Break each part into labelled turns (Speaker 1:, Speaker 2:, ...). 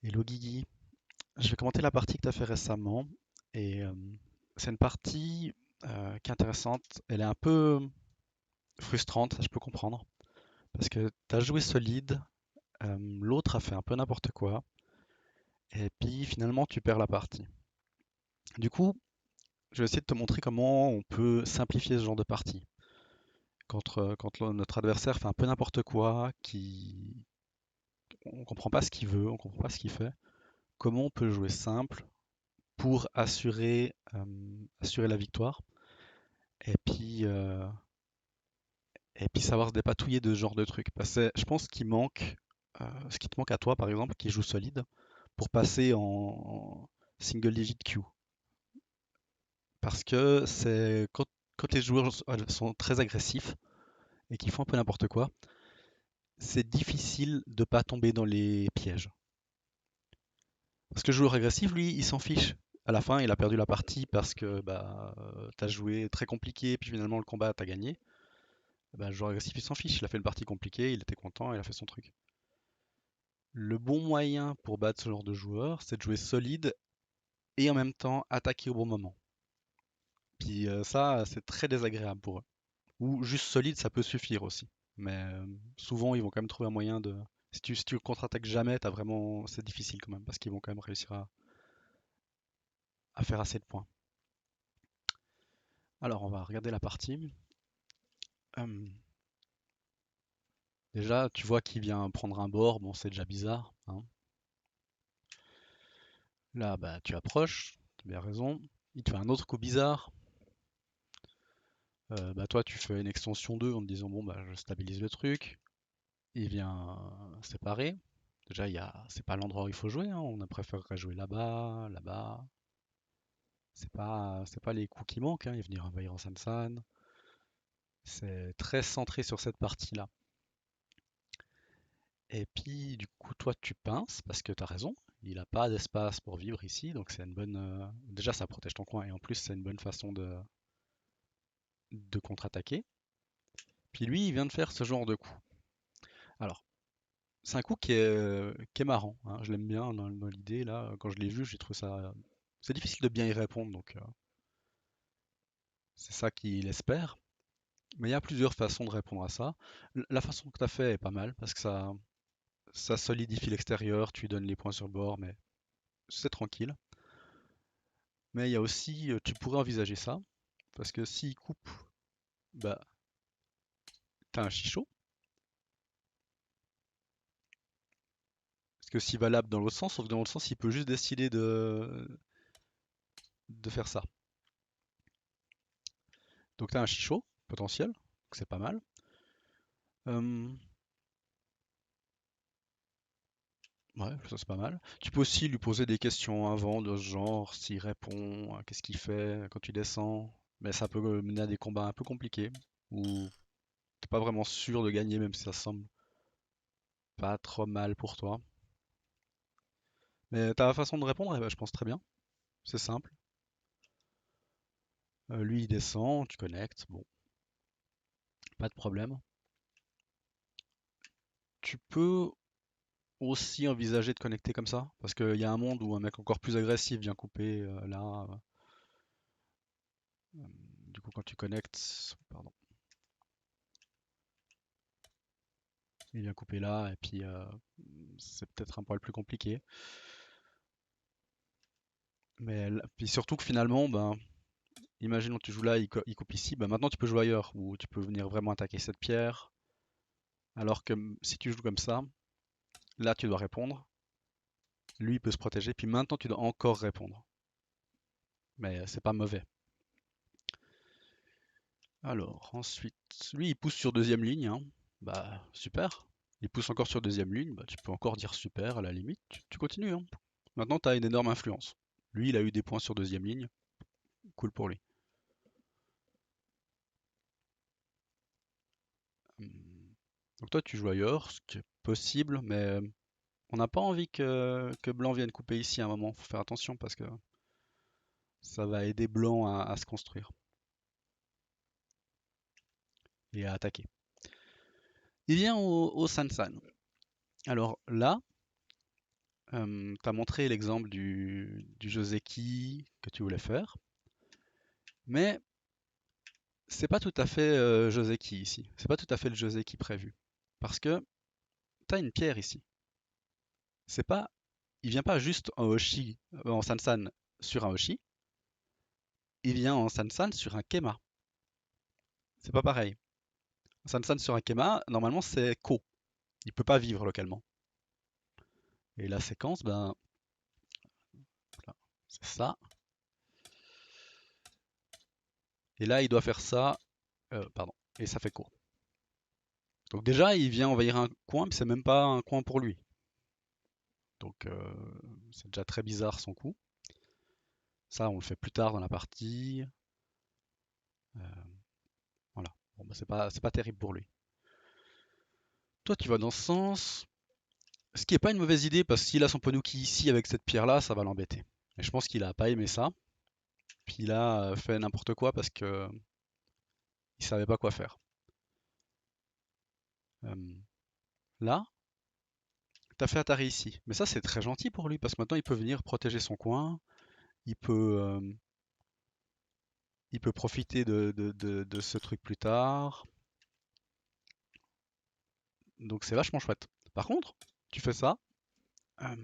Speaker 1: Hello Guigui, je vais commenter la partie que tu as fait récemment et c'est une partie qui est intéressante. Elle est un peu frustrante, ça je peux comprendre, parce que tu as joué solide, l'autre a fait un peu n'importe quoi et puis finalement tu perds la partie. Du coup, je vais essayer de te montrer comment on peut simplifier ce genre de partie. Quand notre adversaire fait un peu n'importe quoi, on comprend pas ce qu'il veut, on comprend pas ce qu'il fait, comment on peut jouer simple pour assurer la victoire. Et puis, euh, et puis savoir se dépatouiller de ce genre de trucs. Parce que je pense qu'il manque, ce qui te manque à toi par exemple, qui joue solide, pour passer en single digit queue. Parce que quand les joueurs sont très agressifs et qu'ils font un peu n'importe quoi, c'est difficile de pas tomber dans les pièges. Parce que le joueur agressif, lui, il s'en fiche. À la fin, il a perdu la partie parce que t'as joué très compliqué, puis finalement le combat, t'as gagné. Bah, le joueur agressif, il s'en fiche. Il a fait une partie compliquée, il était content, il a fait son truc. Le bon moyen pour battre ce genre de joueur, c'est de jouer solide et en même temps attaquer au bon moment. Puis ça, c'est très désagréable pour eux. Ou juste solide, ça peut suffire aussi. Mais souvent, ils vont quand même trouver un moyen de. Si tu contre-attaques jamais, c'est difficile quand même, parce qu'ils vont quand même réussir à faire assez de points. Alors, on va regarder la partie. Hum, Déjà, tu vois qu'il vient prendre un bord, bon, c'est déjà bizarre, hein. Là, bah, tu approches, tu as bien raison. Il te fait un autre coup bizarre. Bah, toi, tu fais une extension 2 en te disant, bon, bah, je stabilise le truc. Il vient séparer. Déjà, c'est pas l'endroit où il faut jouer, hein. On préférerait jouer là-bas, là-bas. C'est pas les coups qui manquent, hein. Il va venir envahir en San. C'est très centré sur cette partie-là. Et puis, du coup, toi, tu pinces parce que tu as raison. Il n'a pas d'espace pour vivre ici, donc c'est une bonne. Déjà, ça protège ton coin et en plus, c'est une bonne façon de contre-attaquer. Puis lui, il vient de faire ce genre de coup. Alors, c'est un coup qui est marrant, hein. Je l'aime bien dans l'idée là. Quand je l'ai vu, j'ai trouvé ça. C'est difficile de bien y répondre, donc c'est ça qu'il espère. Mais il y a plusieurs façons de répondre à ça. La façon que tu as fait est pas mal parce que ça solidifie l'extérieur, tu lui donnes les points sur le bord, mais c'est tranquille. Mais il y a aussi, tu pourrais envisager ça parce que s'il coupe, bah t'as un chichot. Parce que s'il valable dans l'autre sens, sauf que dans l'autre sens, il peut juste décider de faire ça. Donc t'as un chichot potentiel, donc c'est pas mal. Euh, Ouais, ça c'est pas mal. Tu peux aussi lui poser des questions avant de ce genre, s'il répond, qu'est-ce qu'il fait quand tu descends. Mais ça peut mener à des combats un peu compliqués, où t'es pas vraiment sûr de gagner, même si ça semble pas trop mal pour toi. Mais ta façon de répondre, eh ben, je pense très bien. C'est simple. Lui il descend, tu connectes, bon, pas de problème. Tu peux aussi envisager de connecter comme ça, parce qu'il y a un monde où un mec encore plus agressif vient couper là. Euh, du coup, quand tu connectes, pardon, il vient couper là, et puis c'est peut-être un poil plus compliqué. Mais puis surtout que finalement, ben, imaginons que tu joues là, il coupe ici, ben maintenant tu peux jouer ailleurs, où tu peux venir vraiment attaquer cette pierre. Alors que si tu joues comme ça, là tu dois répondre, lui il peut se protéger, puis maintenant tu dois encore répondre. Mais c'est pas mauvais. Alors ensuite, lui il pousse sur deuxième ligne, hein. Bah super. Il pousse encore sur deuxième ligne, bah tu peux encore dire super à la limite, tu continues, hein. Maintenant tu as une énorme influence. Lui il a eu des points sur deuxième ligne, cool pour lui. Hum. Donc toi tu joues ailleurs, ce qui est possible, mais on n'a pas envie que Blanc vienne couper ici à un moment. Faut faire attention parce que ça va aider Blanc à se construire et à attaquer. Il vient au San. Alors là, Tu as montré l'exemple du Joseki que tu voulais faire, mais c'est pas tout à fait Joseki ici. C'est pas tout à fait le Joseki prévu. Parce que tu as une pierre ici. C'est pas, il vient pas juste en Hoshi, en Sansan sur un Hoshi, il vient en Sansan sur un Kema. C'est pas pareil. En Sansan sur un Kema, normalement c'est Ko. Il peut pas vivre localement. Et la séquence, ben, voilà, c'est ça. Et là, il doit faire ça, pardon, et ça fait Ko. Donc déjà, il vient envahir un coin, mais c'est même pas un coin pour lui. Donc c'est déjà très bizarre son coup. Ça, on le fait plus tard dans la partie. Euh, voilà. Bon, bah, c'est pas terrible pour lui. Toi, tu vas dans ce sens. Ce qui est pas une mauvaise idée, parce que s'il a son Ponuki ici avec cette pierre-là, ça va l'embêter. Et je pense qu'il a pas aimé ça. Puis il a fait n'importe quoi parce que il savait pas quoi faire. Euh, là, t'as fait Atari ici. Mais ça, c'est très gentil pour lui, parce que maintenant, il peut venir protéger son coin. Il peut, euh, il peut profiter de ce truc plus tard. Donc c'est vachement chouette. Par contre, tu fais ça, euh,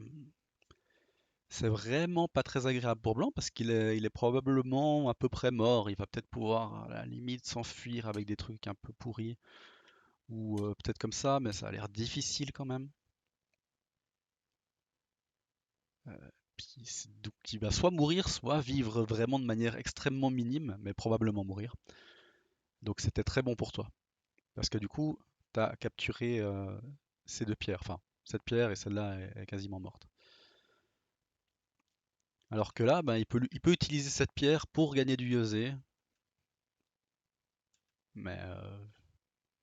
Speaker 1: c'est vraiment pas très agréable pour Blanc parce qu'il est probablement à peu près mort. Il va peut-être pouvoir à la limite s'enfuir avec des trucs un peu pourris ou peut-être comme ça, mais ça a l'air difficile quand même. Donc il va soit mourir, soit vivre vraiment de manière extrêmement minime, mais probablement mourir. Donc c'était très bon pour toi parce que du coup, tu as capturé ces deux pierres. Enfin, cette pierre et celle-là est quasiment morte. Alors que là, ben, il peut utiliser cette pierre pour gagner du Yosé, mais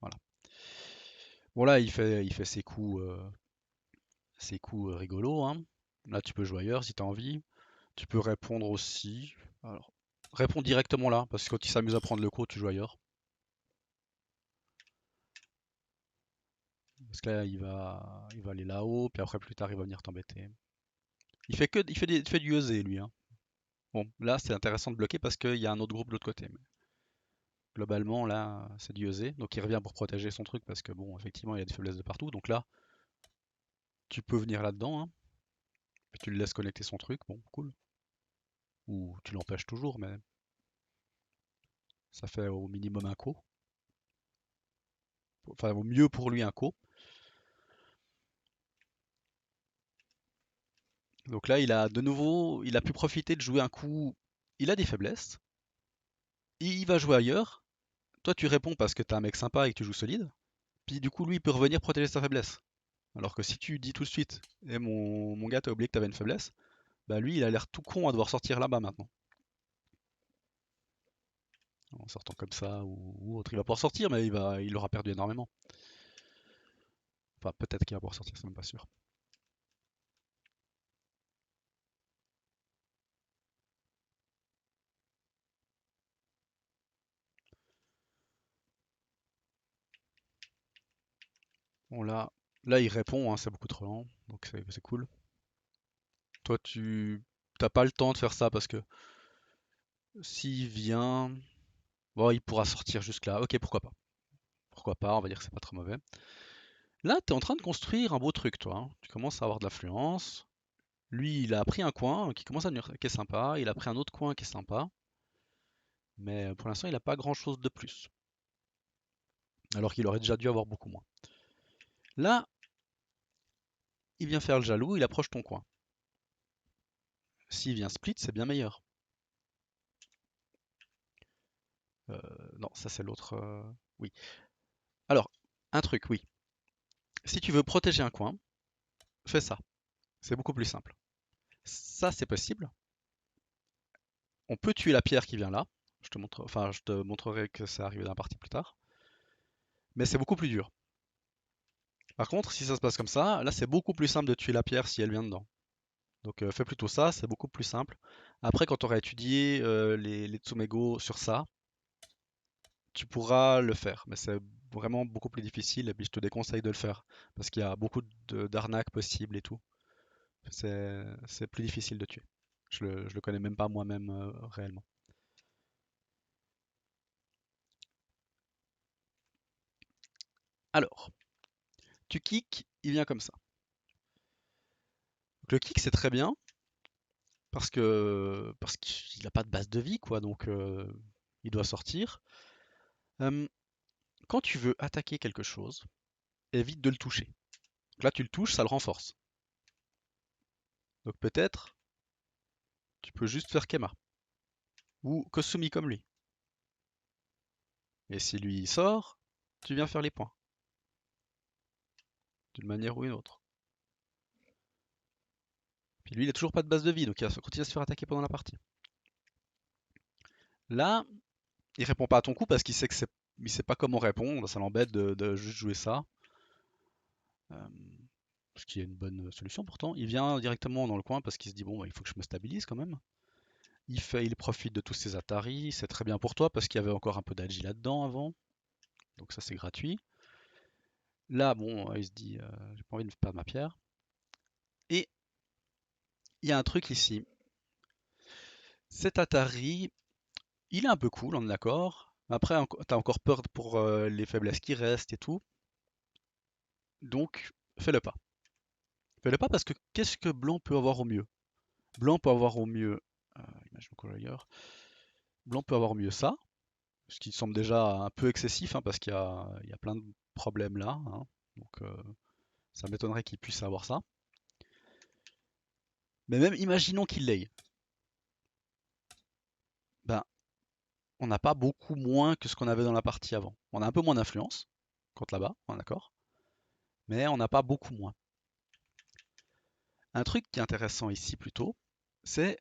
Speaker 1: voilà. Bon là, il fait ses coups rigolos, hein. Là, tu peux jouer ailleurs si tu as envie. Tu peux répondre aussi. Alors, réponds directement là, parce que quand il s'amuse à prendre le coup, tu joues ailleurs. Parce que là, il va aller là-haut, puis après plus tard, il va venir t'embêter. Il fait du Yosé, lui, hein. Bon, là, c'est intéressant de bloquer parce qu'il y a un autre groupe de l'autre côté. Mais globalement, là, c'est du Yosé. Donc il revient pour protéger son truc parce que, bon, effectivement, il y a des faiblesses de partout. Donc là, tu peux venir là-dedans, hein. Puis tu le laisses connecter son truc, bon, cool. Ou tu l'empêches toujours, mais ça fait au minimum un co. Enfin, au mieux pour lui un co. Donc là, il a de nouveau, il a pu profiter de jouer un coup. Il a des faiblesses. Il va jouer ailleurs. Toi, tu réponds parce que t'es un mec sympa et que tu joues solide. Puis du coup, lui, il peut revenir protéger sa faiblesse. Alors que si tu dis tout de suite, eh mon gars, t'as oublié que t'avais une faiblesse, bah lui, il a l'air tout con à devoir sortir là-bas maintenant. En sortant comme ça ou autre. Il va pouvoir sortir, mais il aura perdu énormément. Enfin, peut-être qu'il va pouvoir sortir, c'est même pas sûr. Bon, là il répond, hein, c'est beaucoup trop lent, donc c'est cool. Toi, tu t'as pas le temps de faire ça parce que s'il vient, bon, il pourra sortir jusque là. Ok, pourquoi pas? Pourquoi pas? On va dire que c'est pas très mauvais. Là, tu es en train de construire un beau truc, toi, hein. Tu commences à avoir de l'affluence. Lui, il a pris un coin qui commence à devenir qui est sympa. Il a pris un autre coin qui est sympa. Mais pour l'instant, il n'a pas grand-chose de plus. Alors qu'il aurait déjà dû avoir beaucoup moins. Là, il vient faire le jaloux, il approche ton coin. S'il vient split, c'est bien meilleur. Euh, non, ça c'est l'autre. Oui. Alors, un truc, oui. Si tu veux protéger un coin, fais ça. C'est beaucoup plus simple. Ça, c'est possible. On peut tuer la pierre qui vient là. Je te montrerai que ça arrive dans la partie plus tard. Mais c'est beaucoup plus dur. Par contre, si ça se passe comme ça, là, c'est beaucoup plus simple de tuer la pierre si elle vient dedans. Donc, fais plutôt ça, c'est beaucoup plus simple. Après, quand tu auras étudié les Tsumego sur ça, tu pourras le faire. Mais c'est vraiment beaucoup plus difficile et puis je te déconseille de le faire. Parce qu'il y a beaucoup d'arnaques possibles et tout. C'est plus difficile de tuer. Je le connais même pas moi-même réellement. Alors, tu kick, il vient comme ça. Donc, le kick c'est très bien parce qu'il n'a pas de base de vie quoi, donc il doit sortir. Euh, Quand tu veux attaquer quelque chose, évite de le toucher. Donc là tu le touches, ça le renforce. Donc peut-être tu peux juste faire Kema ou Kosumi comme lui. Et si lui il sort, tu viens faire les points d'une manière ou une autre. Puis lui il a toujours pas de base de vie, donc il va continuer à se faire attaquer pendant la partie. Là, il répond pas à ton coup parce qu'il sait que il sait pas comment répondre, ça l'embête de juste jouer ça. Euh, Ce qui est une bonne solution pourtant. Il vient directement dans le coin parce qu'il se dit bon bah, il faut que je me stabilise quand même. Il profite de tous ses Atari, c'est très bien pour toi parce qu'il y avait encore un peu d'Agi là-dedans avant, donc ça c'est gratuit. Là bon, il se dit j'ai pas envie de perdre ma pierre. Et il y a un truc ici. Cet Atari, il est un peu cool, on est d'accord. Mais après, t'as encore peur pour les faiblesses qui restent et tout. Donc, fais-le pas. Fais-le pas parce que qu'est-ce que blanc peut avoir au mieux? Blanc peut avoir au mieux, imagine ailleurs. Blanc peut avoir au mieux ça, ce qui semble déjà un peu excessif hein, parce il y a plein de problèmes là, hein. Donc ça m'étonnerait qu'il puisse avoir ça. Mais même imaginons qu'il l'ait. Ben, on n'a pas beaucoup moins que ce qu'on avait dans la partie avant. On a un peu moins d'influence contre là-bas, on est d'accord, mais on n'a pas beaucoup moins. Un truc qui est intéressant ici plutôt, c'est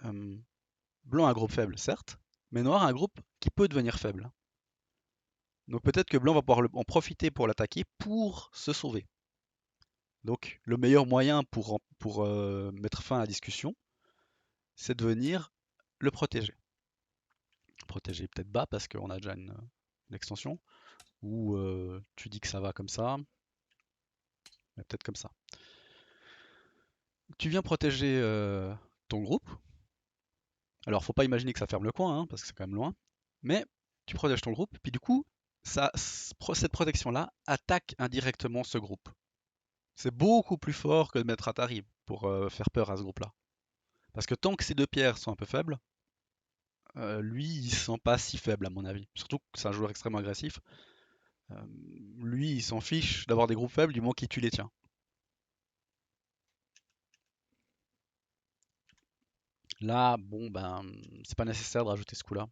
Speaker 1: euh, blanc un groupe faible, certes, mais noir un groupe qui peut devenir faible. Donc peut-être que blanc va pouvoir en profiter pour l'attaquer pour se sauver. Donc le meilleur moyen pour mettre fin à la discussion, c'est de venir le protéger. Protéger peut-être bas parce qu'on a déjà une extension, ou tu dis que ça va comme ça, mais peut-être comme ça. Tu viens protéger ton groupe. Alors faut pas imaginer que ça ferme le coin, hein, parce que c'est quand même loin, mais tu protèges ton groupe, puis du coup, cette protection-là attaque indirectement ce groupe. C'est beaucoup plus fort que de mettre Atari pour faire peur à ce groupe-là. Parce que tant que ces deux pierres sont un peu faibles, lui, il se sent pas si faible à mon avis. Surtout que c'est un joueur extrêmement agressif. Euh, Lui, il s'en fiche d'avoir des groupes faibles du moment qu'il tue les tiens. Là, bon, ben, c'est pas nécessaire de rajouter ce coup-là.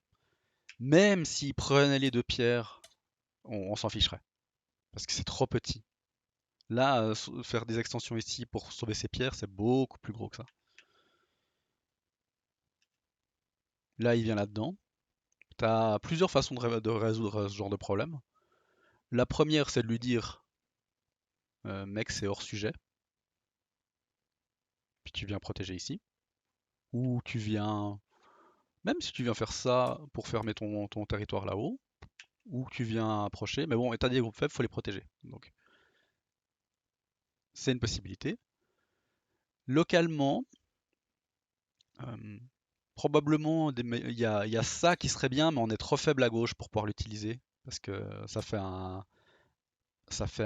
Speaker 1: Même s'il prenait les deux pierres, on s'en ficherait. Parce que c'est trop petit. Là, faire des extensions ici pour sauver ses pierres, c'est beaucoup plus gros que ça. Là, il vient là-dedans. Tu as plusieurs façons de résoudre ce genre de problème. La première, c'est de lui dire, mec, c'est hors sujet, puis tu viens protéger ici. Ou tu viens, même si tu viens faire ça pour fermer ton territoire là-haut, ou tu viens approcher, mais bon, état des groupes faibles, faut les protéger. Donc, c'est une possibilité. Localement, euh, probablement, il y a ça qui serait bien, mais on est trop faible à gauche pour pouvoir l'utiliser, parce que ça fait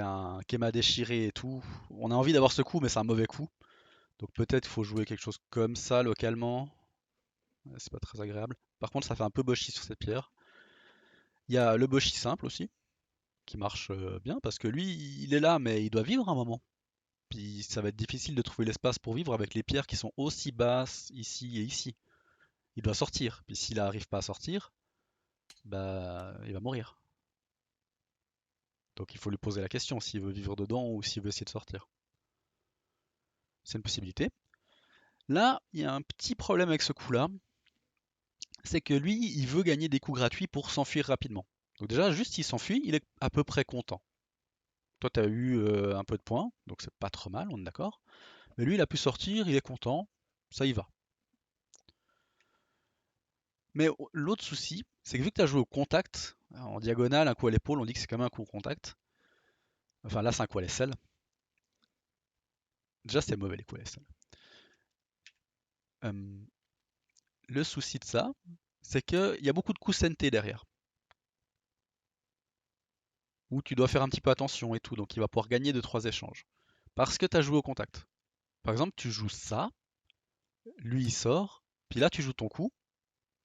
Speaker 1: un Kema déchiré et tout. On a envie d'avoir ce coup, mais c'est un mauvais coup. Donc peut-être il faut jouer quelque chose comme ça localement. C'est pas très agréable. Par contre, ça fait un peu boshi sur cette pierre. Il y a le boshi simple aussi, qui marche bien, parce que lui, il est là, mais il doit vivre un moment. Puis ça va être difficile de trouver l'espace pour vivre avec les pierres qui sont aussi basses ici et ici. Il doit sortir. Puis s'il n'arrive pas à sortir, bah il va mourir. Donc il faut lui poser la question s'il veut vivre dedans ou s'il veut essayer de sortir. C'est une possibilité. Là, il y a un petit problème avec ce coup-là, c'est que lui, il veut gagner des coups gratuits pour s'enfuir rapidement. Donc déjà, juste s'il s'enfuit, il est à peu près content. Toi, tu as eu un peu de points, donc c'est pas trop mal, on est d'accord. Mais lui, il a pu sortir, il est content, ça y va. Mais l'autre souci, c'est que vu que tu as joué au contact, en diagonale, un coup à l'épaule, on dit que c'est quand même un coup au contact. Enfin là, c'est un coup à l'aisselle. Déjà, c'est mauvais les coups ASL. Euh, le souci de ça, c'est qu'il y a beaucoup de coups CNT derrière, où tu dois faire un petit peu attention et tout, donc il va pouvoir gagner 2-3 échanges. Parce que tu as joué au contact. Par exemple, tu joues ça, lui il sort, puis là tu joues ton coup,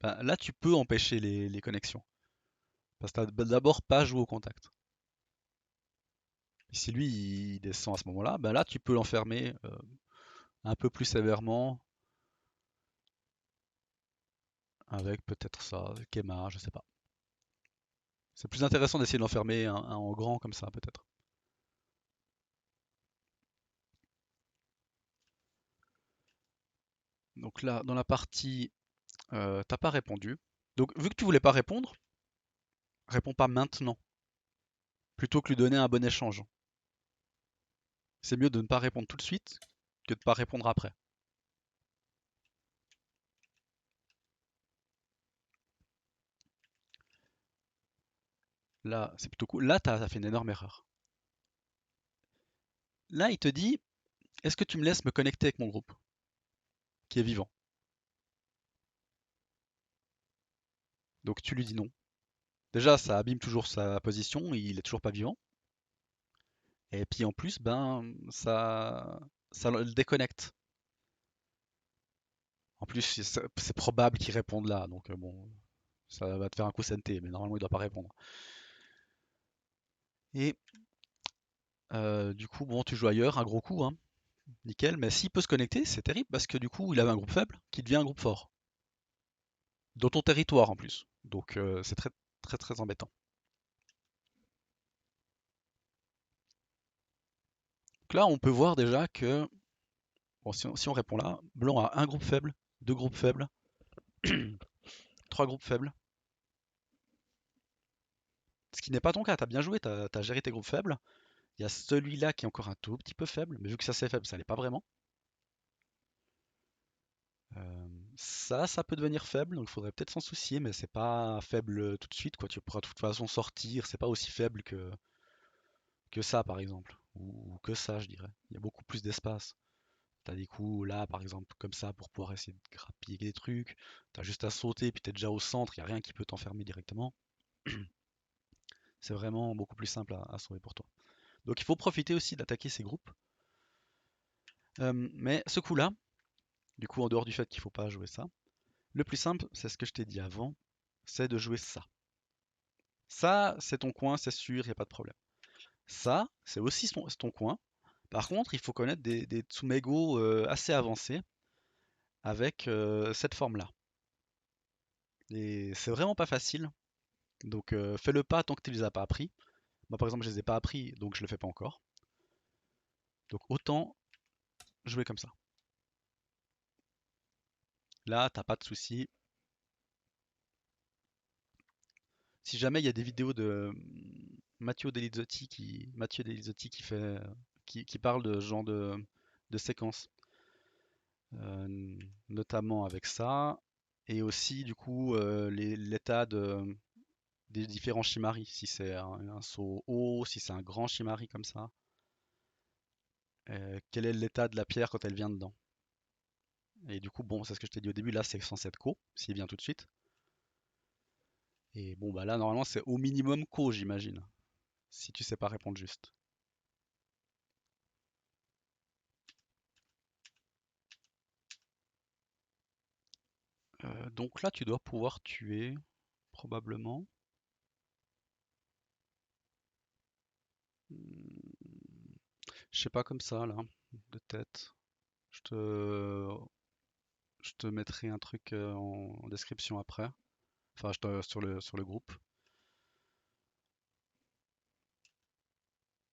Speaker 1: ben, là tu peux empêcher les connexions. Parce que tu n'as d'abord pas joué au contact. Et si lui il descend à ce moment-là, ben là tu peux l'enfermer un peu plus sévèrement avec peut-être ça, Kema, je sais pas. C'est plus intéressant d'essayer de l'enfermer un en grand comme ça peut-être. Donc là, dans la partie, t'as pas répondu. Donc vu que tu voulais pas répondre, réponds pas maintenant, plutôt que lui donner un bon échange. C'est mieux de ne pas répondre tout de suite que de pas répondre après. Là, c'est plutôt cool. Là, t'as fait une énorme erreur. Là, il te dit, est-ce que tu me laisses me connecter avec mon groupe, qui est vivant? Donc tu lui dis non. Déjà, ça abîme toujours sa position, il est toujours pas vivant. Et puis en plus, ben, ça le déconnecte. En plus, c'est probable qu'il réponde là, donc bon, ça va te faire un coup CNT, mais normalement il doit pas répondre. Et du coup, bon, tu joues ailleurs, un gros coup, hein, nickel. Mais s'il peut se connecter, c'est terrible parce que du coup, il avait un groupe faible qui devient un groupe fort, dans ton territoire en plus. Donc c'est très très très embêtant. Donc là, on peut voir déjà que bon, si on répond là, blanc a un groupe faible, deux groupes faibles, trois groupes faibles. Ce qui n'est pas ton cas, t'as bien joué, t'as géré tes groupes faibles. Il y a celui-là qui est encore un tout petit peu faible, mais vu que ça c'est faible, ça l'est pas vraiment. Ça peut devenir faible, donc il faudrait peut-être s'en soucier, mais c'est pas faible tout de suite, quoi. Tu pourras de toute façon sortir, c'est pas aussi faible que ça, par exemple, ou que ça, je dirais. Il y a beaucoup plus d'espace. T'as des coups là, par exemple, comme ça, pour pouvoir essayer de grappiller des trucs. T'as juste à sauter, puis t'es déjà au centre, il y a rien qui peut t'enfermer directement. C'est vraiment beaucoup plus simple à sauver pour toi. Donc il faut profiter aussi d'attaquer ces groupes. Mais ce coup-là, du coup, en dehors du fait qu'il faut pas jouer ça, le plus simple, c'est ce que je t'ai dit avant, c'est de jouer ça. Ça, c'est ton coin, c'est sûr, il n'y a pas de problème. Ça, c'est aussi c'est ton coin. Par contre, il faut connaître des Tsumego assez avancés avec cette forme-là. Et c'est vraiment pas facile. Donc fais-le pas tant que tu les as pas appris. Moi par exemple je les ai pas appris donc je le fais pas encore. Donc autant jouer comme ça. Là t'as pas de souci. Si jamais il y a des vidéos de Mathieu Delizzotti qui fait qui parle de ce genre de séquence, notamment avec ça, et aussi du coup l'état des différents shimari, si c'est un saut haut, si c'est un grand shimari comme ça, quel est l'état de la pierre quand elle vient dedans. Et du coup, bon, c'est ce que je t'ai dit au début, là c'est censé être ko, s'il vient tout de suite. Et bon, bah là normalement c'est au minimum ko, j'imagine, si tu sais pas répondre juste. Donc là tu dois pouvoir tuer, probablement. Hmm, je sais pas comme ça là, de tête. Je te, je te mettrai un truc en description après. Enfin, sur le groupe.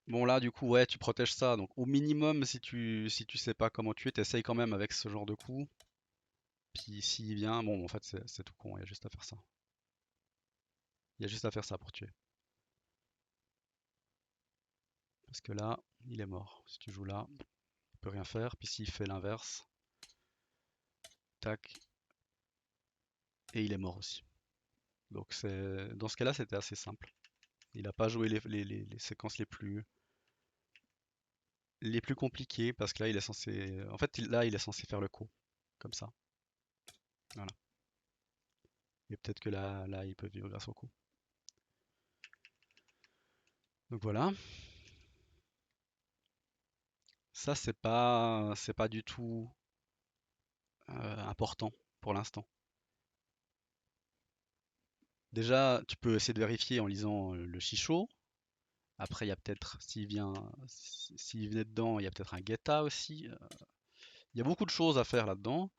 Speaker 1: Bon là du coup ouais tu protèges ça donc au minimum si tu sais pas comment tuer t'essayes quand même avec ce genre de coup puis s'il vient bon en fait c'est tout con il y a juste à faire ça il y a juste à faire ça pour tuer parce que là il est mort si tu joues là il peut rien faire puis s'il fait l'inverse tac et il est mort aussi donc c'est dans ce cas là c'était assez simple il a pas joué les séquences les plus les plus compliqués, parce que là, il est censé... En fait, là, il est censé faire le coup, comme ça. Voilà. Et peut-être que là, il peut vivre grâce au coup. Donc voilà. Ça, c'est pas du tout important pour l'instant. Déjà, tu peux essayer de vérifier en lisant le chichot. Après, il y a peut-être, s'il venait dedans, il y a peut-être un guetta aussi. Il y a beaucoup de choses à faire là-dedans.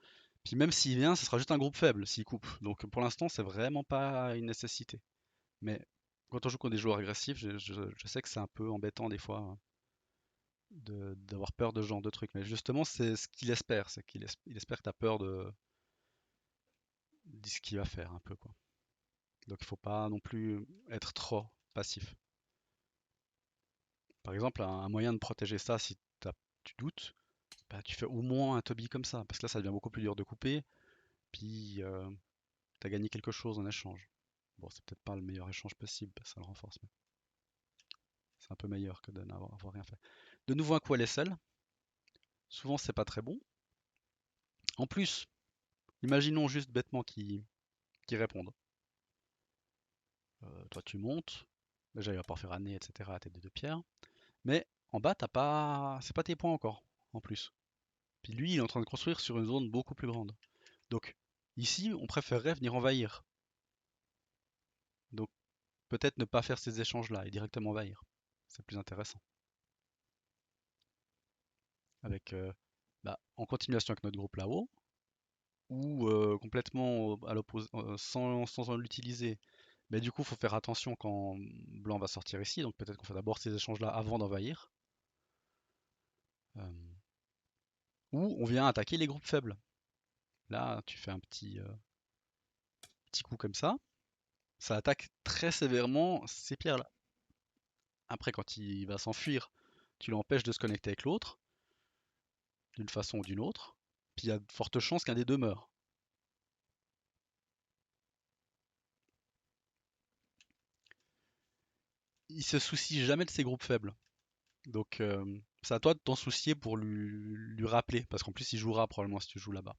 Speaker 1: Puis même s'il vient, ce sera juste un groupe faible s'il coupe. Donc pour l'instant, c'est vraiment pas une nécessité. Mais quand on joue contre des joueurs agressifs, je sais que c'est un peu embêtant des fois hein, d'avoir peur de ce genre de truc. Mais justement, c'est ce qu'il espère. C'est il espère que tu as peur de ce qu'il va faire un peu, quoi. Donc il faut pas non plus être trop passif. Par exemple, un moyen de protéger ça, si tu doutes, bah, tu fais au moins un Toby comme ça. Parce que là, ça devient beaucoup plus dur de couper. Puis tu as gagné quelque chose en échange. Bon, c'est peut-être pas le meilleur échange possible, ça le renforce, mais c'est un peu meilleur que de n'avoir avoir rien fait. De nouveau un coup à l'aisselle. Souvent, c'est pas très bon. En plus, imaginons juste bêtement qu'ils répondent. Toi, tu montes. Déjà, il va pas faire amener, etc. à tête de deux pierres. Mais en bas, t'as pas, c'est pas tes points encore, en plus. Puis lui, il est en train de construire sur une zone beaucoup plus grande. Donc, ici, on préférerait venir envahir. Donc, peut-être ne pas faire ces échanges-là et directement envahir. C'est plus intéressant. Avec, bah, en continuation avec notre groupe là-haut, ou complètement à l'opposé, sans en l'utiliser. Mais du coup, il faut faire attention quand blanc va sortir ici. Donc peut-être qu'on fait d'abord ces échanges-là avant d'envahir. Euh, ou on vient attaquer les groupes faibles. Là, tu fais un petit coup comme ça. Ça attaque très sévèrement ces pierres-là. Après, quand il va s'enfuir, tu l'empêches de se connecter avec l'autre, d'une façon ou d'une autre. Puis il y a de fortes chances qu'un des deux meure. Il se soucie jamais de ces groupes faibles. Donc c'est à toi de t'en soucier pour lui rappeler, parce qu'en plus il jouera probablement si tu joues là-bas.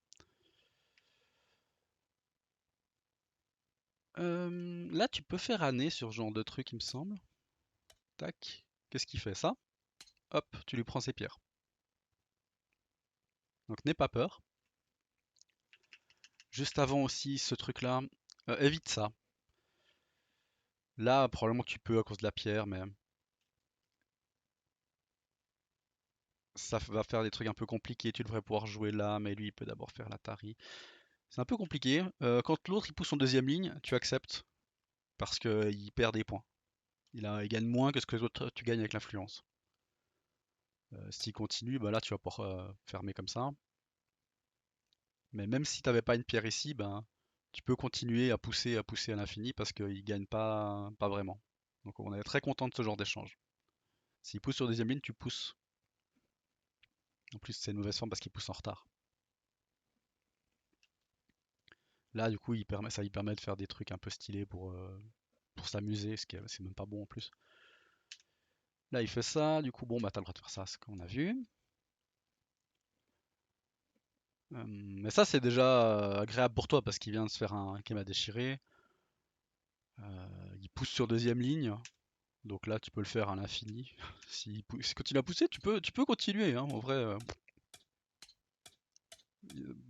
Speaker 1: Là tu peux faire année sur ce genre de truc il me semble. Tac. Qu'est-ce qu'il fait ça? Hop, tu lui prends ses pierres. Donc n'aie pas peur. Juste avant aussi ce truc là, évite ça. Là probablement tu peux à cause de la pierre, mais ça va faire des trucs un peu compliqués. Tu devrais pouvoir jouer là, mais lui il peut d'abord faire l'Atari. C'est un peu compliqué. Quand l'autre il pousse en deuxième ligne, tu acceptes parce qu'il perd des points. Il gagne moins que ce que les autres, tu gagnes avec l'influence. S'il continue, bah là tu vas pouvoir fermer comme ça. Mais même si tu n'avais pas une pierre ici, ben, tu peux continuer à pousser à l'infini parce qu'il gagne pas vraiment. Donc on est très content de ce genre d'échange. S'il pousse sur deuxième ligne, tu pousses. En plus, c'est une mauvaise forme parce qu'il pousse en retard. Là, du coup, ça lui permet de faire des trucs un peu stylés pour s'amuser, c'est même pas bon en plus. Là, il fait ça, du coup, bon, bah t'as le droit de faire ça, ce qu'on a vu. Mais ça, c'est déjà agréable pour toi parce qu'il vient de se faire un game à déchirer. Il pousse sur deuxième ligne, donc là, tu peux le faire à l'infini. S'il continue à pousser, tu peux continuer, hein, en vrai,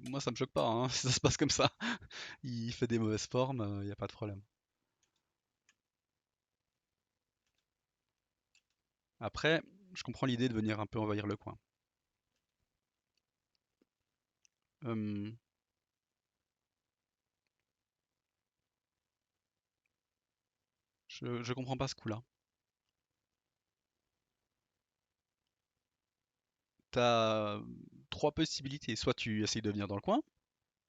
Speaker 1: moi, ça me choque pas, hein, si ça se passe comme ça. Il fait des mauvaises formes, il n'y a pas de problème. Après, je comprends l'idée de venir un peu envahir le coin. Hum, je comprends pas ce coup-là. T'as trois possibilités. Soit tu essayes de venir dans le coin,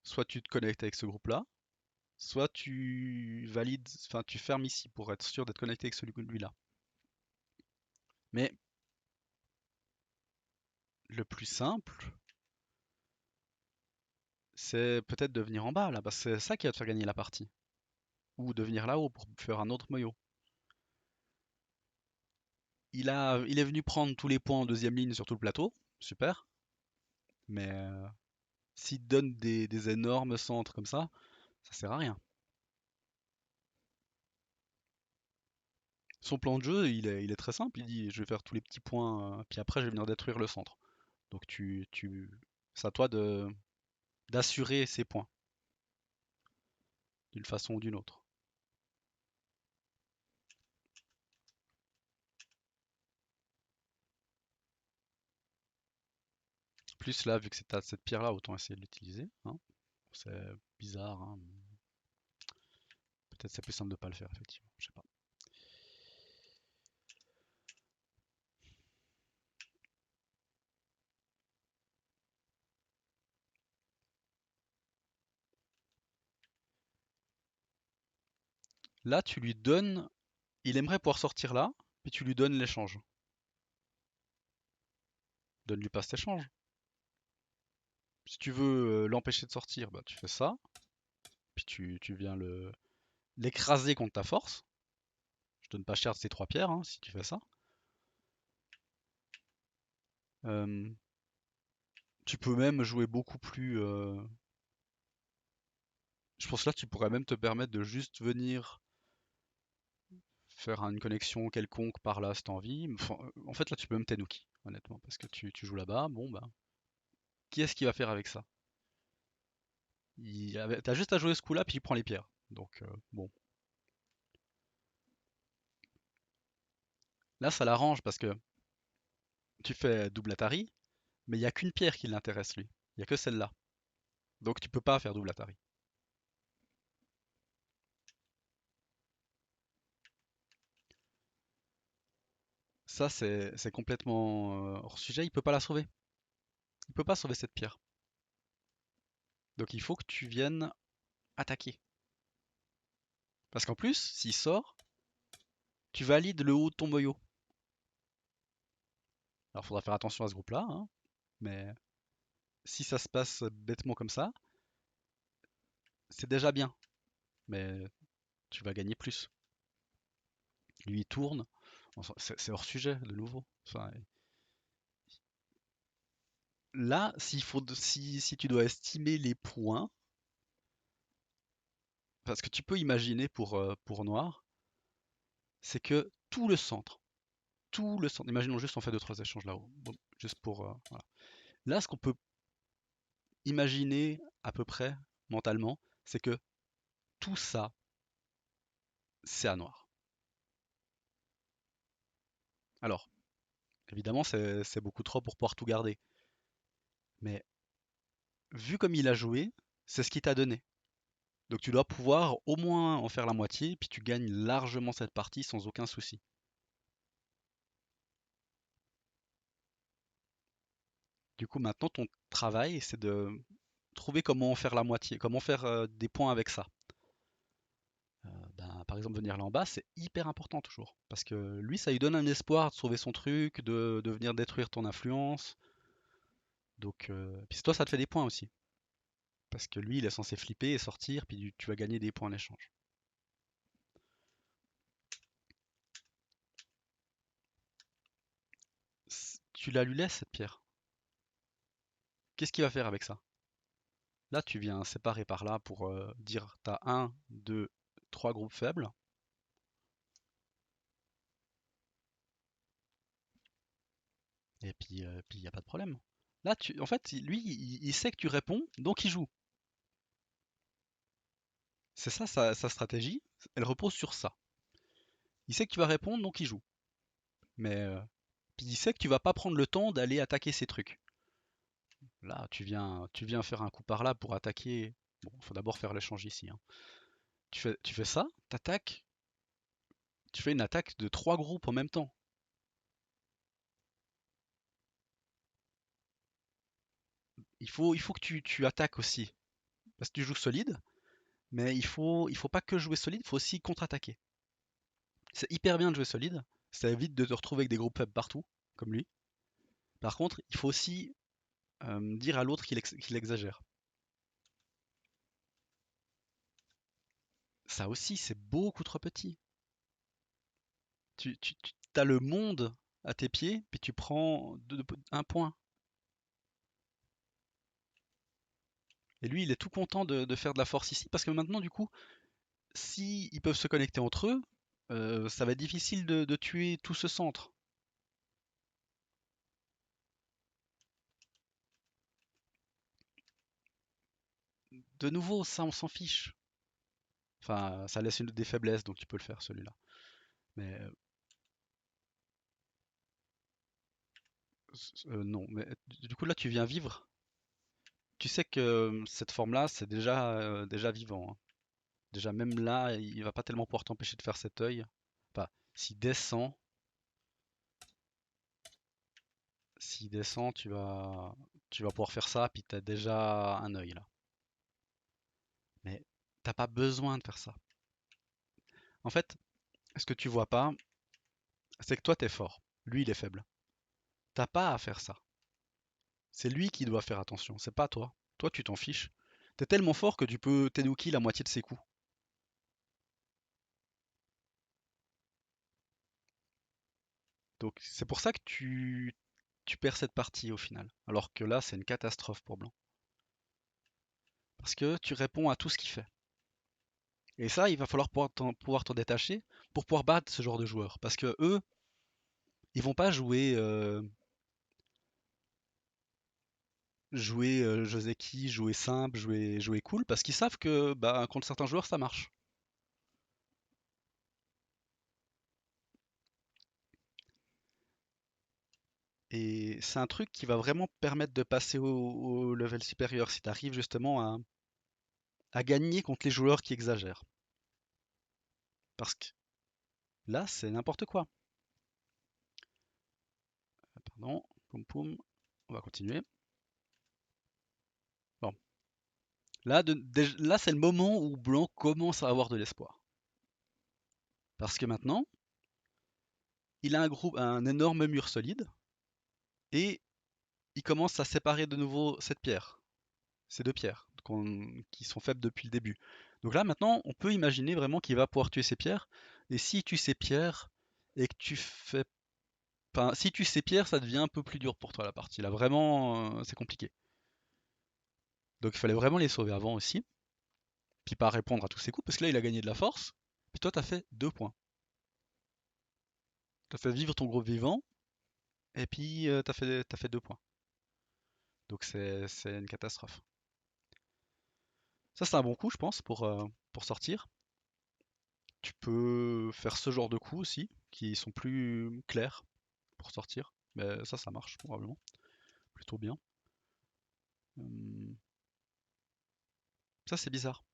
Speaker 1: soit tu te connectes avec ce groupe-là, soit tu valides, enfin tu fermes ici pour être sûr d'être connecté avec celui-là. Mais le plus simple, c'est peut-être de venir en bas là, parce que c'est ça qui va te faire gagner la partie. Ou de venir là-haut pour faire un autre moyo. il est venu prendre tous les points en deuxième ligne sur tout le plateau, super. Mais s'il te donne des énormes centres comme ça sert à rien. Son plan de jeu, il est très simple. Il dit, je vais faire tous les petits points, puis après je vais venir détruire le centre. Donc c'est à toi d'assurer ces points d'une façon ou d'une autre. Plus là, vu que c'est cette pierre-là, autant essayer de l'utiliser, hein. C'est bizarre, hein. Peut-être c'est plus simple de pas le faire, effectivement. Je sais pas. Là, tu lui donnes. Il aimerait pouvoir sortir là, puis tu lui donnes l'échange. Donne-lui pas cet échange. Si tu veux l'empêcher de sortir, bah, tu fais ça, puis tu viens l'écraser contre ta force. Je donne pas cher de ces trois pierres, hein, si tu fais ça. Euh, Tu peux même jouer beaucoup plus. Je pense que là, tu pourrais même te permettre de juste venir faire une connexion quelconque par là si t'as envie. Enfin, en fait, là, tu peux même Tenuki, honnêtement, parce que tu joues là-bas. Bon, bah, qui est-ce qui va faire avec ça? T'as juste à jouer ce coup-là, puis il prend les pierres. Donc, bon. Là, ça l'arrange parce que tu fais double Atari, mais il n'y a qu'une pierre qui l'intéresse, lui. Il n'y a que celle-là. Donc, tu peux pas faire double Atari. Ça, c'est complètement hors sujet. Il peut pas la sauver. Il peut pas sauver cette pierre. Donc, il faut que tu viennes attaquer. Parce qu'en plus, s'il sort, tu valides le haut de ton boyau. Alors, il faudra faire attention à ce groupe-là, hein, mais si ça se passe bêtement comme ça, c'est déjà bien. Mais tu vas gagner plus. Lui, il tourne. C'est hors sujet, de nouveau. Enfin, là, si tu dois estimer les points, parce que tu peux imaginer pour Noir, c'est que tout le centre, imaginons juste on fait deux trois échanges là-haut, bon, juste pour voilà. Là, ce qu'on peut imaginer à peu près mentalement, c'est que tout ça, c'est à Noir. Alors, évidemment, c'est beaucoup trop pour pouvoir tout garder, mais vu comme il a joué, c'est ce qu'il t'a donné. Donc tu dois pouvoir au moins en faire la moitié, puis tu gagnes largement cette partie sans aucun souci. Du coup, maintenant, ton travail, c'est de trouver comment en faire la moitié, comment faire des points avec ça. Ben, par exemple, venir là en bas, c'est hyper important toujours. Parce que lui, ça lui donne un espoir de sauver son truc, de venir détruire ton influence. Donc, puis toi, ça te fait des points aussi. Parce que lui, il est censé flipper et sortir, puis tu vas gagner des points en échange. Tu la lui laisses, cette pierre. Qu'est-ce qu'il va faire avec ça? Là, tu viens séparer par là pour dire t'as un, deux, trois groupes faibles. Et puis il n'y a pas de problème. Là, en fait, lui, il sait que tu réponds, donc il joue. C'est ça sa stratégie, elle repose sur ça. Il sait que tu vas répondre, donc il joue. Mais puis il sait que tu vas pas prendre le temps d'aller attaquer ces trucs. Là, tu viens faire un coup par là pour attaquer. Bon, il faut d'abord faire l'échange ici, hein. Tu fais ça, t'attaques, tu fais une attaque de trois groupes en même temps. Il faut que tu attaques aussi. Parce que tu joues solide, mais il faut pas que jouer solide, il faut aussi contre-attaquer. C'est hyper bien de jouer solide, ça évite de te retrouver avec des groupes faibles partout, comme lui. Par contre, il faut aussi dire à l'autre qu'il exagère. Ça aussi, c'est beaucoup trop petit. Tu as le monde à tes pieds, puis tu prends un point. Et lui, il est tout content de faire de la force ici, parce que maintenant, du coup, si ils peuvent se connecter entre eux, ça va être difficile de tuer tout ce centre. De nouveau, ça, on s'en fiche. Enfin, ça laisse des faiblesses, donc tu peux le faire, celui-là. Mais non, mais du coup, là, tu viens vivre. Tu sais que cette forme-là, c'est déjà vivant, hein. Déjà, même là, il va pas tellement pouvoir t'empêcher de faire cet œil. Enfin, s'il descend, tu vas pouvoir faire ça, puis t'as déjà un œil là. Mais t'as pas besoin de faire ça. En fait, ce que tu vois pas, c'est que toi t'es fort. Lui, il est faible. T'as pas à faire ça. C'est lui qui doit faire attention, c'est pas toi. Toi, tu t'en fiches. T'es tellement fort que tu peux Tenuki la moitié de ses coups. Donc c'est pour ça que tu perds cette partie au final. Alors que là, c'est une catastrophe pour Blanc. Parce que tu réponds à tout ce qu'il fait. Et ça, il va falloir pouvoir t'en détacher pour pouvoir battre ce genre de joueurs. Parce que eux, ils vont pas jouer Joseki, jouer simple, jouer cool, parce qu'ils savent que bah, contre certains joueurs, ça marche. Et c'est un truc qui va vraiment permettre de passer au level supérieur si tu arrives justement à gagner contre les joueurs qui exagèrent. Parce que là, c'est n'importe quoi. Pardon, poum poum, on va continuer. Bon, là c'est le moment où Blanc commence à avoir de l'espoir. Parce que maintenant, il a un énorme mur solide et il commence à séparer de nouveau cette pierre, ces deux pierres qui sont faibles depuis le début. Donc là maintenant, on peut imaginer vraiment qu'il va pouvoir tuer ces pierres. Et si tu ces pierres et que tu fais, enfin, si tu ces pierres, ça devient un peu plus dur pour toi la partie. Là vraiment, c'est compliqué. Donc il fallait vraiment les sauver avant aussi, puis pas répondre à tous ces coups parce que là il a gagné de la force. Puis toi t'as fait 2 points. T'as fait vivre ton groupe vivant et puis t'as fait 2 points. Donc c'est une catastrophe. Ça, c'est un bon coup, je pense, pour sortir. Tu peux faire ce genre de coups aussi, qui sont plus clairs pour sortir. Mais ça marche probablement plutôt bien. Hum, Ça, c'est bizarre.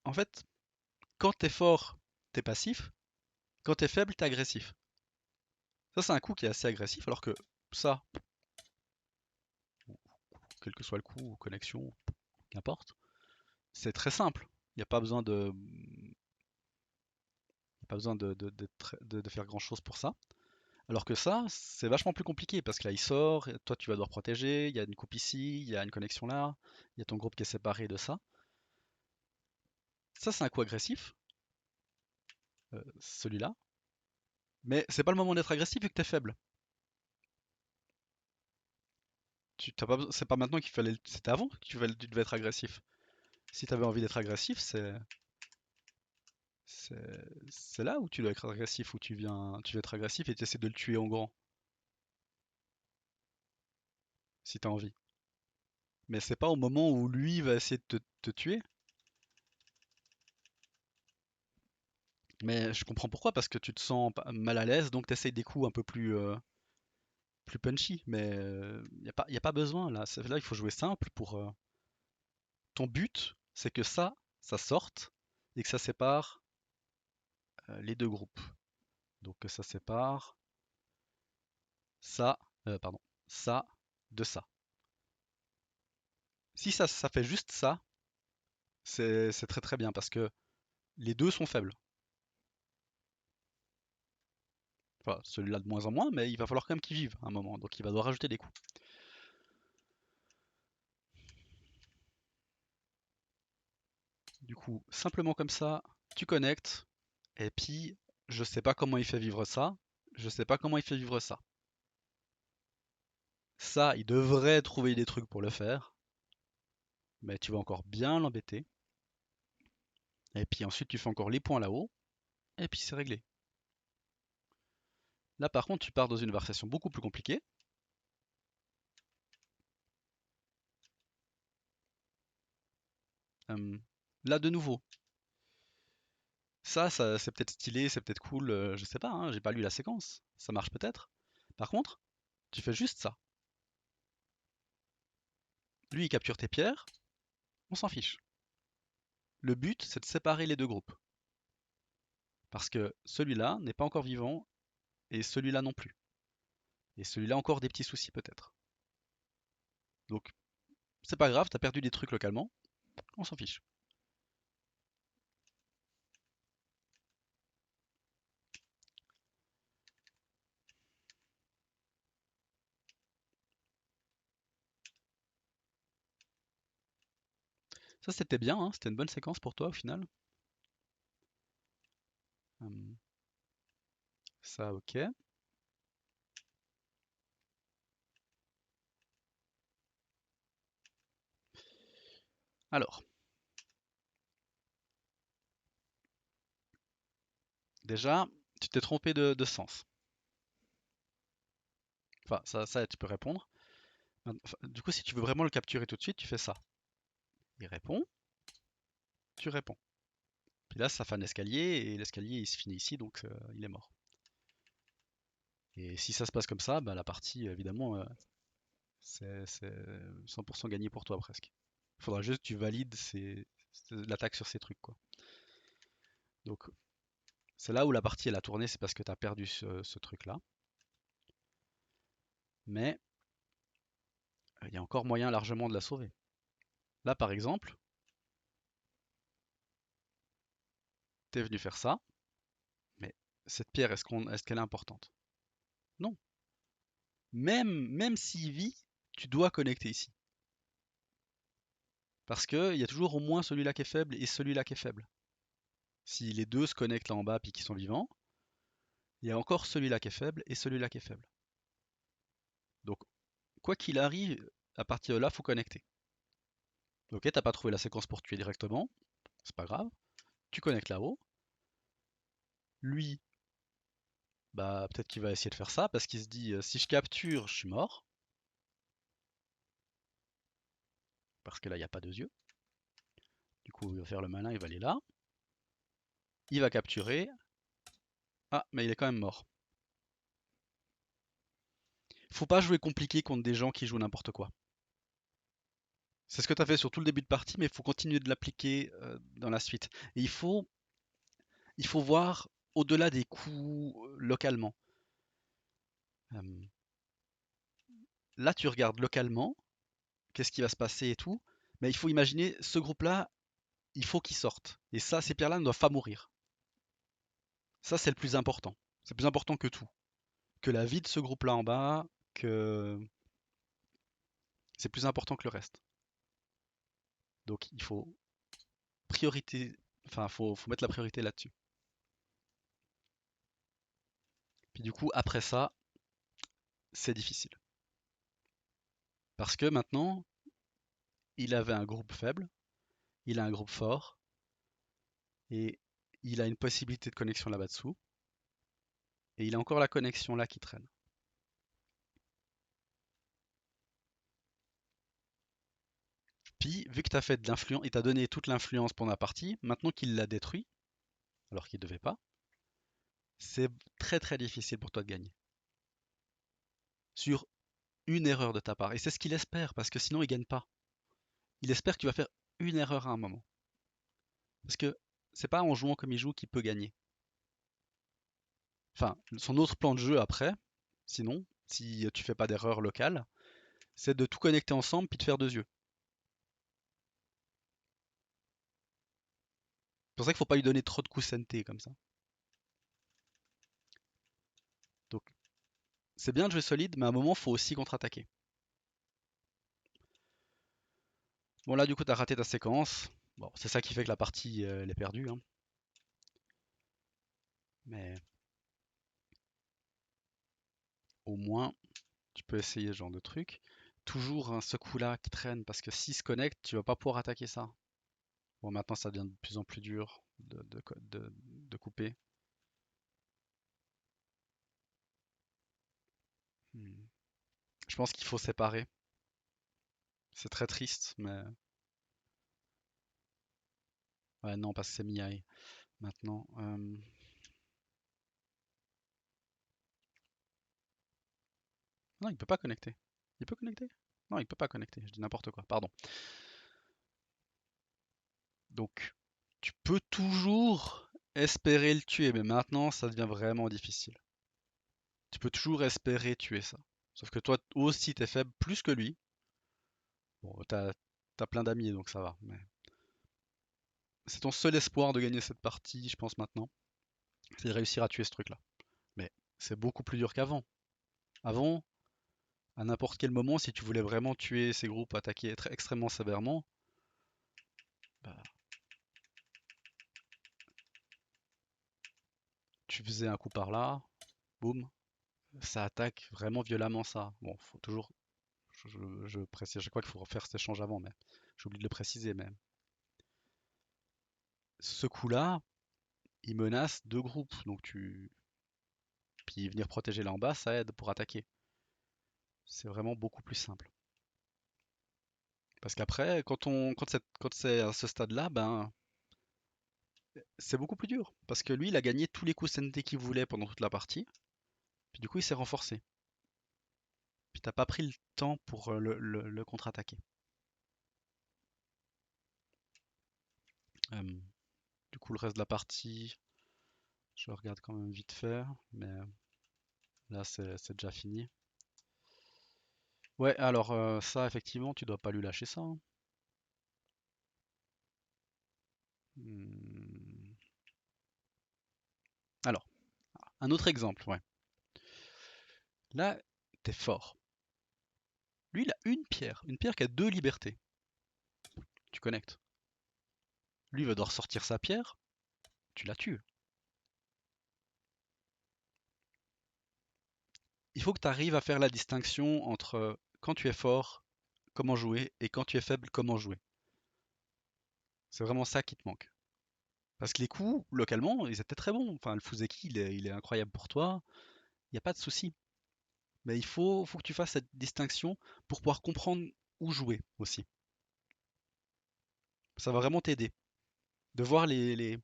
Speaker 1: En fait, quand t'es fort, t'es passif. Quand t'es faible, t'es agressif. Ça, c'est un coup qui est assez agressif, alors que ça, quel que soit le coup, ou connexion, qu'importe, c'est très simple. Il n'y a pas besoin de faire grand chose pour ça. Alors que ça, c'est vachement plus compliqué parce que là, il sort, et toi, tu vas devoir protéger, il y a une coupe ici, il y a une connexion là, il y a ton groupe qui est séparé de ça. Ça, c'est un coup agressif, celui-là. Mais c'est pas le moment d'être agressif vu que t'es faible. C'est pas maintenant qu'il fallait, c'était avant que tu devais être agressif. Si t'avais envie d'être agressif, c'est là où tu dois être agressif, où tu veux être agressif et tu essaies de le tuer en grand, si t'as envie. Mais c'est pas au moment où lui va essayer de te tuer. Mais je comprends pourquoi, parce que tu te sens mal à l'aise, donc tu essayes des coups un peu plus punchy. Mais y a pas besoin là. Là, il faut jouer simple pour. Ton but, c'est que ça sorte et que ça sépare les deux groupes. Donc que ça sépare ça, pardon, ça de ça. Si ça fait juste ça, c'est très très bien parce que les deux sont faibles. Enfin, celui-là de moins en moins, mais il va falloir quand même qu'il vive à un moment. Donc il va devoir rajouter des coups. Du coup, simplement comme ça, tu connectes. Et puis, je sais pas comment il fait vivre ça. Je sais pas comment il fait vivre ça. Ça, il devrait trouver des trucs pour le faire, mais tu vas encore bien l'embêter. Et puis ensuite, tu fais encore les points là-haut, et puis c'est réglé. Là, par contre, tu pars dans une version beaucoup plus compliquée. Euh, Là, de nouveau, ça c'est peut-être stylé, c'est peut-être cool, je sais pas, hein, j'ai pas lu la séquence. Ça marche peut-être. Par contre, tu fais juste ça. Lui, il capture tes pierres, on s'en fiche. Le but, c'est de séparer les deux groupes. Parce que celui-là n'est pas encore vivant, et celui-là non plus. Et celui-là encore des petits soucis peut-être. Donc, c'est pas grave, t'as perdu des trucs localement, on s'en fiche. Ça, c'était bien, hein, c'était une bonne séquence pour toi au final. Hum, Ça, ok. Alors, déjà, tu t'es trompé de sens. Enfin, ça, tu peux répondre. Enfin, du coup, si tu veux vraiment le capturer tout de suite, tu fais ça. Il répond, tu réponds. Puis là, ça fait un escalier, et l'escalier, il se finit ici, donc il est mort. Et si ça se passe comme ça, bah, la partie, évidemment, c'est 100% gagné pour toi presque. Il faudra juste que tu valides l'attaque sur ces trucs, quoi. Donc, c'est là où la partie elle a tourné, c'est parce que tu as perdu ce truc-là. Mais il y a encore moyen largement de la sauver. Là, par exemple, tu es venu faire ça, mais cette pierre, est-ce qu'elle est importante? Non. Même s'il vit, tu dois connecter ici. Parce qu'il y a toujours au moins celui-là qui est faible et celui-là qui est faible. Si les deux se connectent là en bas puis qu'ils sont vivants, il y a encore celui-là qui est faible et celui-là qui est faible. Donc, quoi qu'il arrive, à partir de là, faut connecter. Ok, t'as pas trouvé la séquence pour tuer directement, c'est pas grave. Tu connectes là-haut. Lui, bah peut-être qu'il va essayer de faire ça parce qu'il se dit si je capture, je suis mort. Parce que là, il n'y a pas de yeux. Du coup, il va faire le malin, il va aller là. Il va capturer. Ah, mais il est quand même mort. Faut pas jouer compliqué contre des gens qui jouent n'importe quoi. C'est ce que tu as fait sur tout le début de partie, mais il faut continuer de l'appliquer dans la suite. Et il faut voir au-delà des coups localement. Euh, Là, tu regardes localement, qu'est-ce qui va se passer et tout. Mais il faut imaginer, ce groupe-là, il faut qu'il sorte. Et ça, ces pierres-là ne doivent pas mourir. Ça, c'est le plus important. C'est plus important que tout. Que la vie de ce groupe-là en bas, que c'est plus important que le reste. Donc, il faut priorité, enfin, faut mettre la priorité là-dessus. Puis du coup, après ça, c'est difficile. Parce que maintenant, il avait un groupe faible, il a un groupe fort, et il a une possibilité de connexion là-bas dessous, et il a encore la connexion là qui traîne. Puis, vu que tu as fait de l'influence, il t'a donné toute l'influence pendant la partie, maintenant qu'il l'a détruit, alors qu'il ne devait pas, c'est très très difficile pour toi de gagner. Sur une erreur de ta part. Et c'est ce qu'il espère, parce que sinon il gagne pas. Il espère que tu vas faire une erreur à un moment. Parce que c'est pas en jouant comme il joue qu'il peut gagner. Enfin, son autre plan de jeu après, sinon, si tu fais pas d'erreur locale, c'est de tout connecter ensemble puis de faire deux yeux. C'est pour ça qu'il faut pas lui donner trop de coups santé comme ça. Donc, c'est bien de jouer solide, mais à un moment, faut aussi contre-attaquer. Bon, là, du coup, t'as raté ta séquence. Bon, c'est ça qui fait que la partie, elle est perdue, hein. Mais au moins, tu peux essayer ce genre de truc. Toujours ce coup-là qui traîne, parce que s'il se connecte, tu vas pas pouvoir attaquer ça. Bon, maintenant, ça devient de plus en plus dur de couper. Hmm. Je pense qu'il faut séparer. C'est très triste, mais ouais, non, parce que c'est Miyai maintenant. Non, il peut pas connecter. Il peut connecter? Non, il peut pas connecter. Je dis n'importe quoi. Pardon. Donc, tu peux toujours espérer le tuer, mais maintenant, ça devient vraiment difficile. Tu peux toujours espérer tuer ça. Sauf que toi aussi, t'es faible plus que lui. Bon, t'as plein d'amis, donc ça va. Mais c'est ton seul espoir de gagner cette partie, je pense maintenant. C'est de réussir à tuer ce truc-là. Mais c'est beaucoup plus dur qu'avant. Avant, à n'importe quel moment, si tu voulais vraiment tuer ces groupes, attaquer extrêmement sévèrement, bah, tu faisais un coup par là, boum, ça attaque vraiment violemment ça. Bon, faut toujours, je précise, je crois qu'il faut refaire cet échange avant, mais j'ai oublié de le préciser, mais ce coup-là, il menace deux groupes, donc puis venir protéger là en bas, ça aide pour attaquer. C'est vraiment beaucoup plus simple. Parce qu'après, quand c'est à ce stade-là, ben, c'est beaucoup plus dur. Parce que lui, il a gagné tous les coups SNT qu'il voulait pendant toute la partie. Puis du coup, il s'est renforcé. Puis t'as pas pris le temps pour le contre-attaquer. Euh, du coup, le reste de la partie, je regarde quand même vite fait. Mais là, c'est déjà fini. Ouais, alors ça, effectivement, tu dois pas lui lâcher ça, hein. Hmm. Alors, un autre exemple, ouais. Là, t'es fort. Lui, il a une pierre qui a deux libertés. Tu connectes. Lui, il va devoir sortir sa pierre, tu la tues. Il faut que tu arrives à faire la distinction entre quand tu es fort, comment jouer, et quand tu es faible, comment jouer. C'est vraiment ça qui te manque. Parce que les coups, localement, ils étaient très bons. Enfin, le Fuzeki, il est incroyable pour toi, il n'y a pas de souci. Mais il faut que tu fasses cette distinction pour pouvoir comprendre où jouer aussi. Ça va vraiment t'aider. De voir de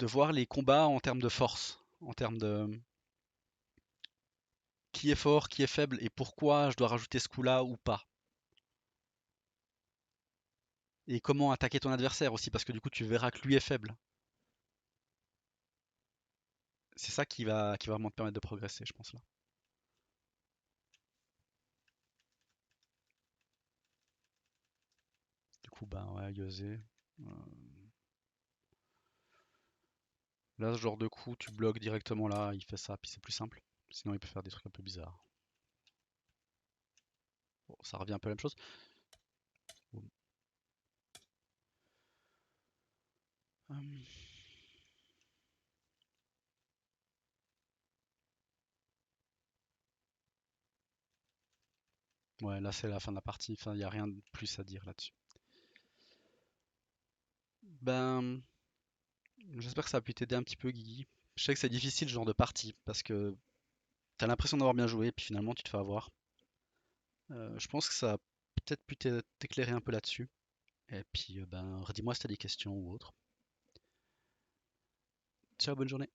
Speaker 1: voir les combats en termes de force, en termes de qui est fort, qui est faible, et pourquoi je dois rajouter ce coup-là ou pas. Et comment attaquer ton adversaire aussi, parce que du coup, tu verras que lui est faible. C'est ça qui va vraiment te permettre de progresser, je pense là. Du coup, bah ouais, Yosé. Là, ce genre de coup, tu bloques directement là, il fait ça, puis c'est plus simple. Sinon, il peut faire des trucs un peu bizarres. Bon, ça revient un peu à la même chose. Bon. Hum, Ouais, là, c'est la fin de la partie. Enfin, il n'y a rien de plus à dire là-dessus. Ben, j'espère que ça a pu t'aider un petit peu, Guigui. Je sais que c'est difficile ce genre de partie, parce que t'as l'impression d'avoir bien joué, puis finalement, tu te fais avoir. Je pense que ça a peut-être pu t'éclairer un peu là-dessus. Et puis, ben, redis-moi si t'as des questions ou autre. Ciao, bonne journée.